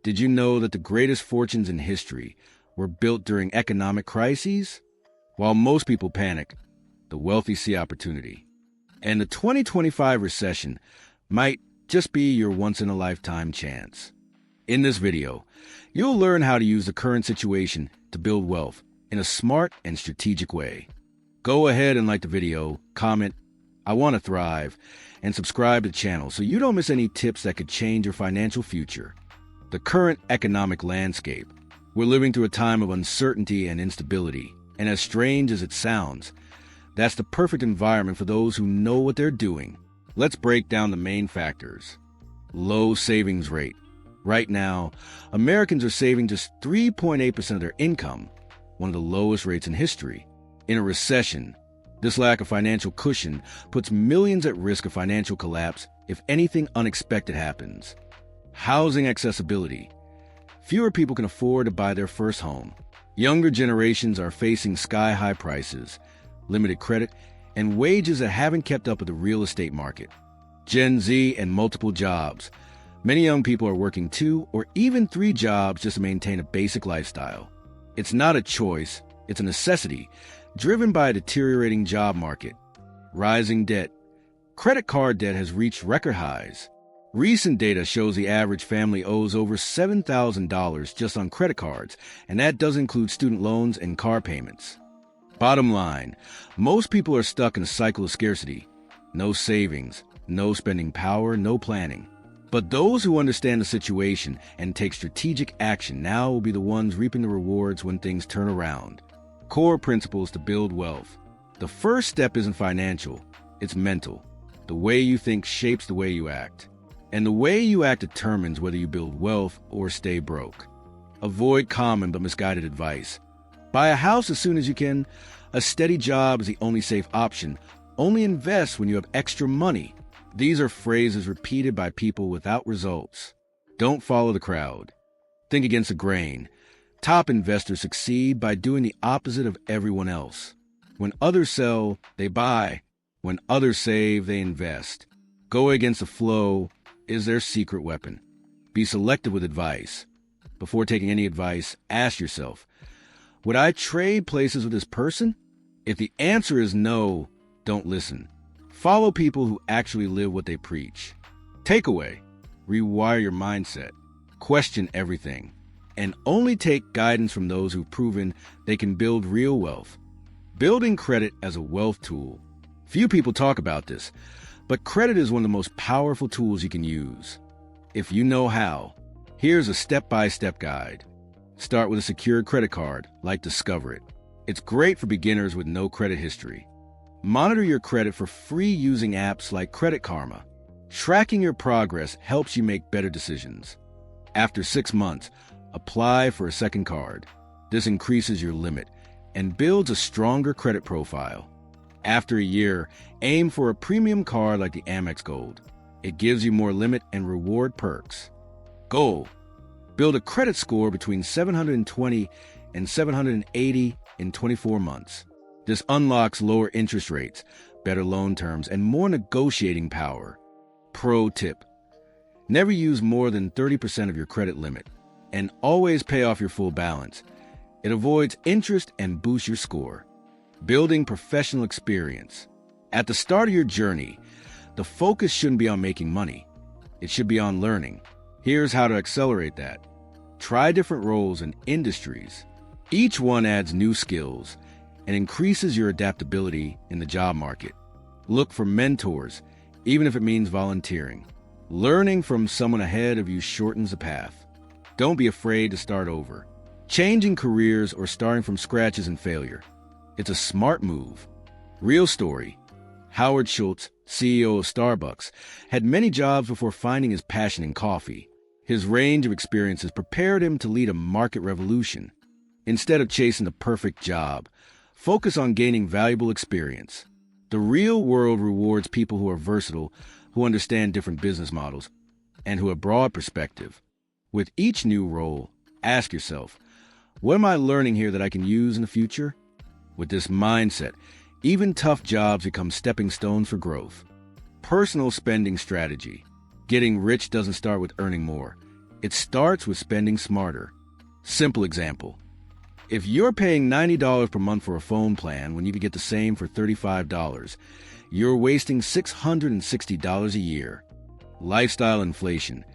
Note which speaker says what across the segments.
Speaker 1: Did you know that the greatest fortunes in history were built during economic crises? While most people panic, the wealthy see opportunity. And the 2025 recession might just be your once-in-a-lifetime chance. In this video, you'll learn how to use the current situation to build wealth in a smart and strategic way. Go ahead and like the video, comment, "I want to thrive," and subscribe to the channel so you don't miss any tips that could change your financial future. The current economic landscape. We're living through a time of uncertainty and instability, and as strange as it sounds, that's the perfect environment for those who know what they're doing. Let's break down the main factors. Low savings rate. Right now, Americans are saving just 3.8% of their income, one of the lowest rates in history. In a recession, this lack of financial cushion puts millions at risk of financial collapse if anything unexpected happens. Housing accessibility. Fewer people can afford to buy their first home. Younger generations are facing sky-high prices, limited credit, and wages that haven't kept up with the real estate market. Gen Z and multiple jobs. Many young people are working 2 or even 3 jobs just to maintain a basic lifestyle. It's not a choice, it's a necessity, driven by a deteriorating job market. Rising debt. Credit card debt has reached record highs. Recent data shows the average family owes over $7,000 just on credit cards, and that doesn't include student loans and car payments. Bottom line, most people are stuck in a cycle of scarcity. No savings, no spending power, no planning. But those who understand the situation and take strategic action now will be the ones reaping the rewards when things turn around. Core principles to build wealth. The first step isn't financial, it's mental. The way you think shapes the way you act. And the way you act determines whether you build wealth or stay broke. Avoid common but misguided advice. Buy a house as soon as you can. A steady job is the only safe option. Only invest when you have extra money. These are phrases repeated by people without results. Don't follow the crowd. Think against the grain. Top investors succeed by doing the opposite of everyone else. When others sell, they buy. When others save, they invest. Go against the flow is their secret weapon. Be selective with advice. Before taking any advice, ask yourself, would I trade places with this person? If the answer is no, don't listen. Follow people who actually live what they preach. Takeaway: rewire your mindset. Question everything. And only take guidance from those who've proven they can build real wealth. Building credit as a wealth tool. Few people talk about this, but credit is one of the most powerful tools you can use. If you know how, here's a step-by-step guide. Start with a secured credit card, like Discover It. It's great for beginners with no credit history. Monitor your credit for free using apps like Credit Karma. Tracking your progress helps you make better decisions. After 6 months, apply for a second card. This increases your limit and builds a stronger credit profile. After a year, aim for a premium card like the Amex Gold. It gives you more limit and reward perks. Goal: build a credit score between 720 and 780 in 24 months. This unlocks lower interest rates, better loan terms, and more negotiating power. Pro tip: never use more than 30% of your credit limit, and always pay off your full balance. It avoids interest and boosts your score. Building professional experience. At the start of your journey, the focus shouldn't be on making money. It should be on learning. Here's how to accelerate that. Try different roles and industries. Each one adds new skills and increases your adaptability in the job market. Look for mentors, even if it means volunteering. Learning from someone ahead of you shortens the path. Don't be afraid to start over. Changing careers or starting from scratch isn't failure. It's a smart move. Real story. Howard Schultz, CEO of Starbucks, had many jobs before finding his passion in coffee. His range of experiences prepared him to lead a market revolution. Instead of chasing the perfect job, focus on gaining valuable experience. The real world rewards people who are versatile, who understand different business models, and who have broad perspective. With each new role, ask yourself, what am I learning here that I can use in the future? With this mindset, even tough jobs become stepping stones for growth. Personal spending strategy. Getting rich doesn't start with earning more. It starts with spending smarter. Simple example. If you're paying $90 per month for a phone plan when you could get the same for $35, you're wasting $660 a year. Lifestyle inflation.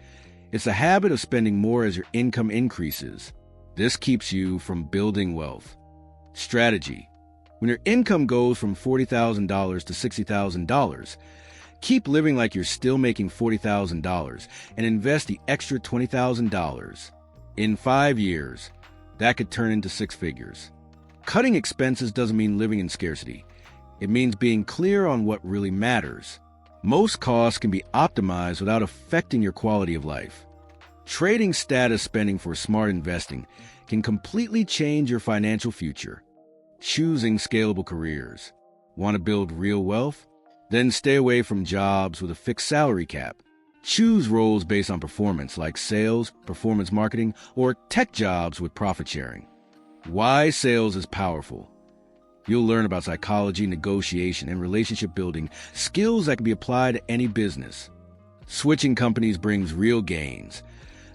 Speaker 1: It's the habit of spending more as your income increases. This keeps you from building wealth. Strategy. When your income goes from $40,000 to $60,000, keep living like you're still making $40,000 and invest the extra $20,000. In 5 years, that could turn into 6 figures. Cutting expenses doesn't mean living in scarcity. It means being clear on what really matters. Most costs can be optimized without affecting your quality of life. Trading status spending for smart investing can completely change your financial future. Choosing scalable careers. Want to build real wealth? Then stay away from jobs with a fixed salary cap. Choose roles based on performance like sales, performance marketing, or tech jobs with profit sharing. Why sales is powerful. You'll learn about psychology, negotiation, and relationship building, skills that can be applied to any business. Switching companies brings real gains.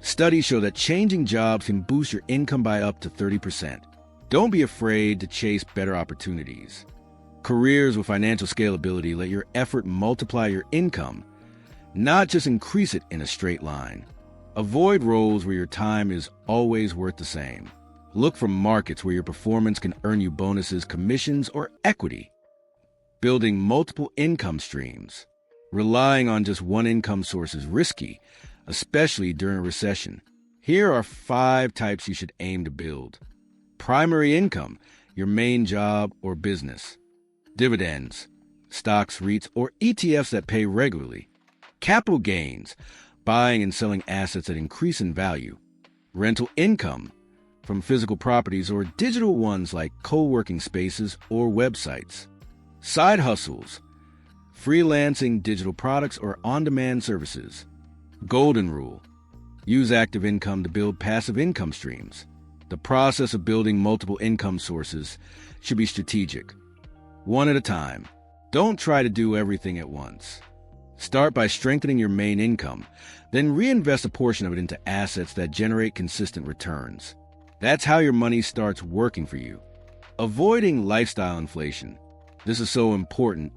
Speaker 1: Studies show that changing jobs can boost your income by up to 30%. Don't be afraid to chase better opportunities. Careers with financial scalability let your effort multiply your income, not just increase it in a straight line. Avoid roles where your time is always worth the same. Look for markets where your performance can earn you bonuses, commissions, or equity. Building multiple income streams. Relying on just one income source is risky, especially during a recession. Here are 5 types you should aim to build. Primary income, your main job or business. Dividends, stocks, REITs, or ETFs that pay regularly. Capital gains, buying and selling assets that increase in value. Rental income, from physical properties or digital ones like co-working spaces or websites. Side hustles, freelancing digital products or on-demand services. Golden rule, use active income to build passive income streams. The process of building multiple income sources should be strategic. One at a time. Don't try to do everything at once. Start by strengthening your main income, then reinvest a portion of it into assets that generate consistent returns. That's how your money starts working for you. Avoiding lifestyle inflation. This is so important,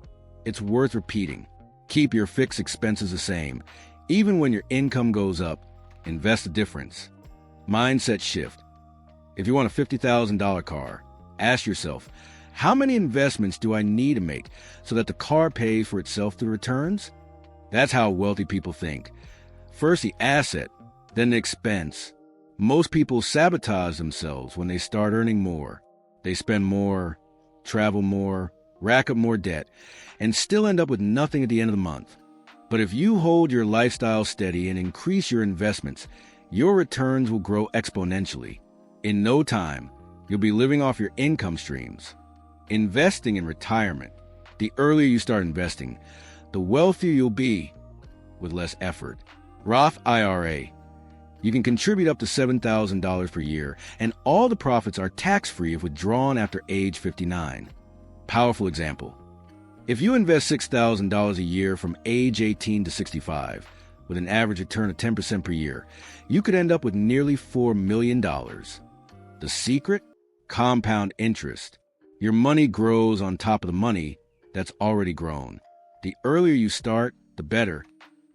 Speaker 1: it's worth repeating. Keep your fixed expenses the same. Even when your income goes up, invest the difference. Mindset shift. If you want a $50,000 car, ask yourself, how many investments do I need to make so that the car pays for itself through returns? That's how wealthy people think. First the asset, then the expense. Most people sabotage themselves when they start earning more. They spend more, travel more, rack up more debt, and still end up with nothing at the end of the month. But if you hold your lifestyle steady and increase your investments, your returns will grow exponentially. In no time, you'll be living off your income streams. Investing in retirement. The earlier you start investing, the wealthier you'll be with less effort. Roth IRA. You can contribute up to $7,000 per year, and all the profits are tax-free if withdrawn after age 59. Powerful example. If you invest $6,000 a year from age 18 to 65, with an average return of 10% per year, you could end up with nearly $4 million. The secret? Compound interest. Your money grows on top of the money that's already grown. The earlier you start, the better.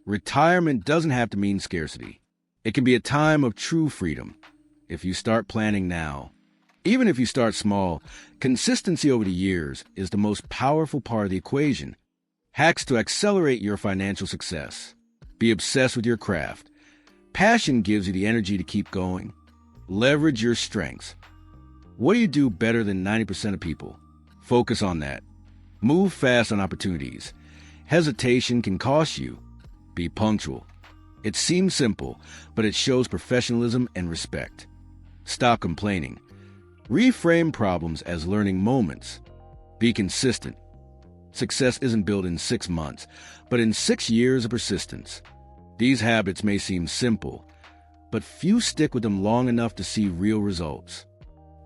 Speaker 1: Retirement doesn't have to mean scarcity. It can be a time of true freedom if you start planning now. Even if you start small, consistency over the years is the most powerful part of the equation. Hacks to accelerate your financial success. Be obsessed with your craft. Passion gives you the energy to keep going. Leverage your strengths. What do you do better than 90% of people? Focus on that. Move fast on opportunities. Hesitation can cost you. Be punctual. It seems simple, but it shows professionalism and respect. Stop complaining. Reframe problems as learning moments. Be consistent. Success isn't built in 6 months, but in 6 years of persistence. These habits may seem simple, but few stick with them long enough to see real results.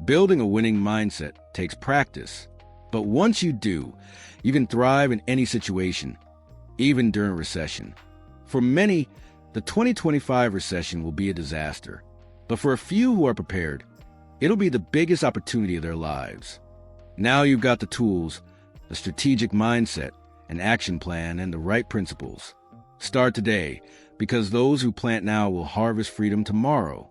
Speaker 1: Building a winning mindset takes practice, but once you do, you can thrive in any situation, even during recession. For many, The 2025 recession will be a disaster, but for a few who are prepared, it'll be the biggest opportunity of their lives. Now you've got the tools, the strategic mindset, an action plan, and the right principles. Start today, because those who plant now will harvest freedom tomorrow.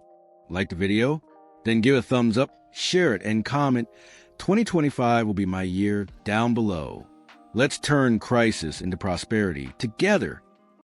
Speaker 1: Like the video? Then give a thumbs up, share it, and comment, 2025 will be my year, down below. Let's turn crisis into prosperity together.